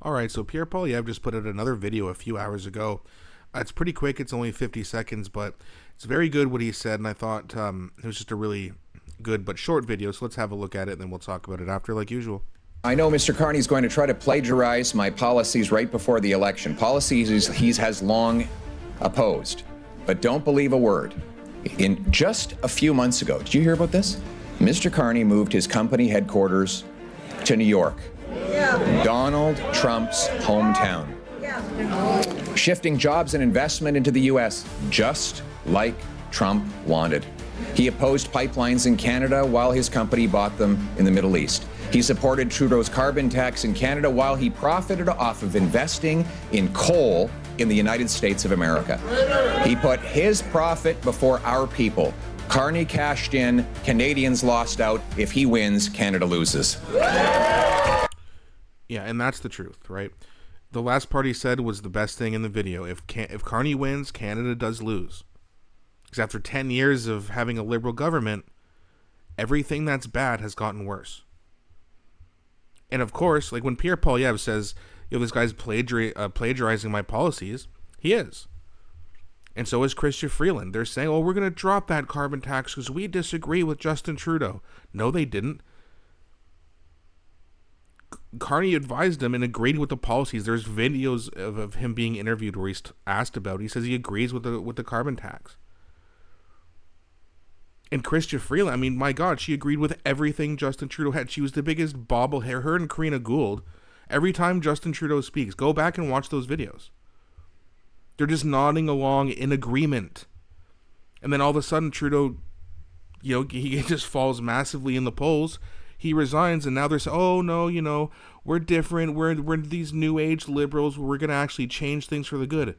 All right, so Pierre Poilievre just put out another video a few hours ago. It's pretty quick. It's only 50 seconds, but it's very good what he said, and I thought it was just a really good but short video, so let's have a look at it, and then we'll talk about it after like usual. I know Mr. Carney is going to try to plagiarize my policies right before the election, policies he has long opposed, but don't believe a word. In just a few months ago, did you hear about this? Mr. Carney moved his company headquarters to New York, Donald Trump's hometown, shifting jobs and investment into the U.S. just like Trump wanted. He opposed pipelines in Canada while his company bought them in the Middle East. He supported Trudeau's carbon tax in Canada while he profited off of investing in coal in the United States of America. He put his profit before our people. Carney cashed in, Canadians lost out. If he wins, Canada loses. Yeah, and that's the truth, right? The last part he said was the best thing in the video. If Carney wins, Canada does lose. Because after 10 years of having a Liberal government, everything that's bad has gotten worse. And of course, like when Pierre Poilievre says, this guy's plagiarizing my policies, he is. And so is Chrystia Freeland. They're saying, we're going to drop that carbon tax because we disagree with Justin Trudeau. No, they didn't. Carney advised him and agreed with the policies. There's videos of him being interviewed where he's asked about it. He says he agrees with the carbon tax. And Chrystia Freeland, I mean, my God, she agreed with everything Justin Trudeau had. She was the biggest bobblehead. Her and Karina Gould, every time Justin Trudeau speaks, go back and watch those videos. They're just nodding along in agreement. And then all of a sudden, Trudeau, he just falls massively in the polls. He resigns, and now they're saying, oh, no, we're different. We're these new age liberals. We're going to actually change things for the good.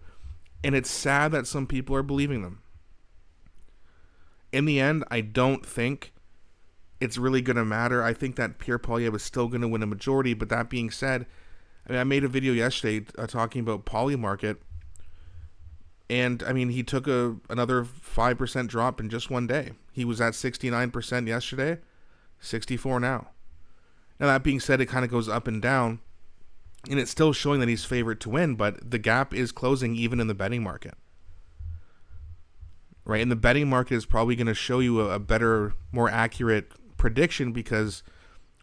And it's sad that some people are believing them. In the end, I don't think it's really going to matter. I think that Pierre Poilievre is still going to win a majority. But that being said, I made a video yesterday talking about Poilievre. And, he took another 5% drop in just one day. He was at 69% yesterday, 64 now. Now, that being said, it kind of goes up and down. And it's still showing that he's favored to win. But the gap is closing even in the betting market. Right, and the betting market is probably going to show you a better, more accurate prediction because,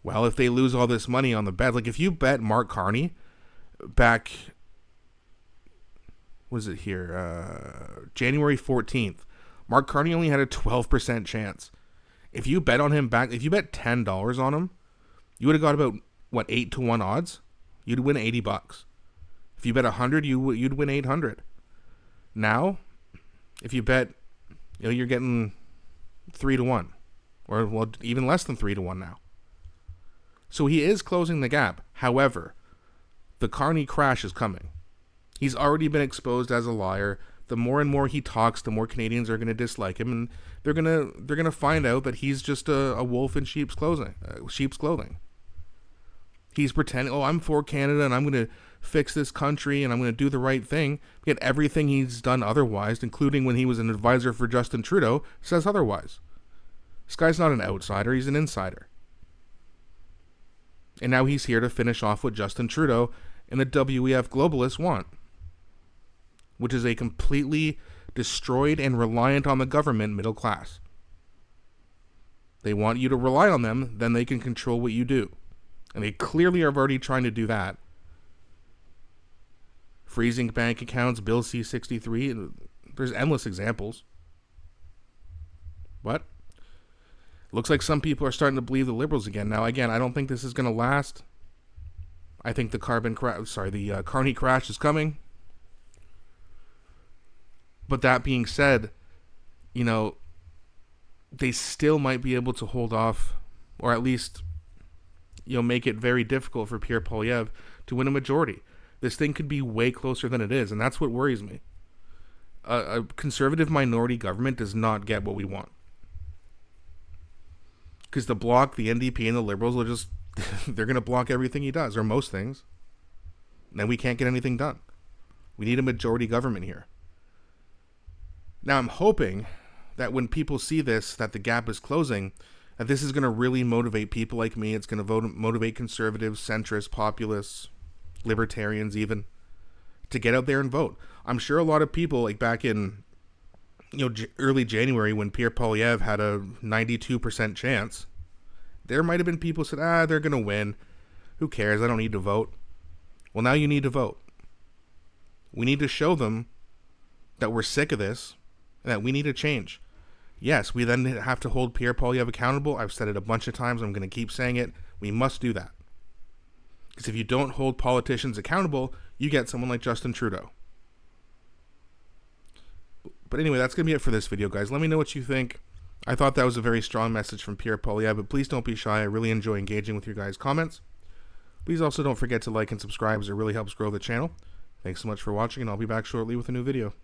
well, if they lose all this money on the bet, like if you bet Mark Carney back, what is it here, January 14th, Mark Carney only had a 12% chance. If you bet on him back, if you bet $10 on him, you would have got about, 8-1 odds? You'd win $80. If you bet 100, you'd win 800. Now, if you bet, you're getting 3-1, or even less than 3-1 now. So he is closing the gap. However, the Carney crash is coming. He's already been exposed as a liar. The more and more he talks, the more Canadians are going to dislike him, and they're gonna find out that he's just a wolf in sheep's clothing. He's pretending, I'm for Canada and I'm going to fix this country and I'm going to do the right thing. Yet everything he's done otherwise, including when he was an advisor for Justin Trudeau, says otherwise. This guy's not an outsider, he's an insider. And now he's here to finish off what Justin Trudeau and the WEF globalists want, which is a completely destroyed and reliant on the government middle class. They want you to rely on them, then they can control what you do. And they clearly are already trying to do that. Freezing bank accounts, Bill C-63, there's endless examples. But looks like some people are starting to believe the Liberals again. Now, again, I don't think this is going to last. I think the Carney crash is coming. But that being said, they still might be able to hold off, or at least make it very difficult for Pierre Poilievre to win a majority. This thing could be way closer than it is, and that's what worries me. A conservative minority government does not get what we want. Because the Bloc, the NDP, and the Liberals will they're going to block everything he does, or most things. And then we can't get anything done. We need a majority government here. Now, I'm hoping that when people see this, that the gap is closing, that this is going to really motivate people like me. It's going to motivate conservatives, centrists, populists, libertarians even, to get out there and vote. I'm sure a lot of people, like back in early January when Pierre Poilievre had a 92% chance, there might have been people who said, they're going to win. Who cares? I don't need to vote. Well, now you need to vote. We need to show them that we're sick of this and that we need a change. Yes, we then have to hold Pierre Poilievre accountable. I've said it a bunch of times. I'm going to keep saying it. We must do that. Because if you don't hold politicians accountable, you get someone like Justin Trudeau. But anyway, that's going to be it for this video, guys. Let me know what you think. I thought that was a very strong message from Pierre Poilievre, but please don't be shy. I really enjoy engaging with your guys' comments. Please also don't forget to like and subscribe, as it really helps grow the channel. Thanks so much for watching, and I'll be back shortly with a new video.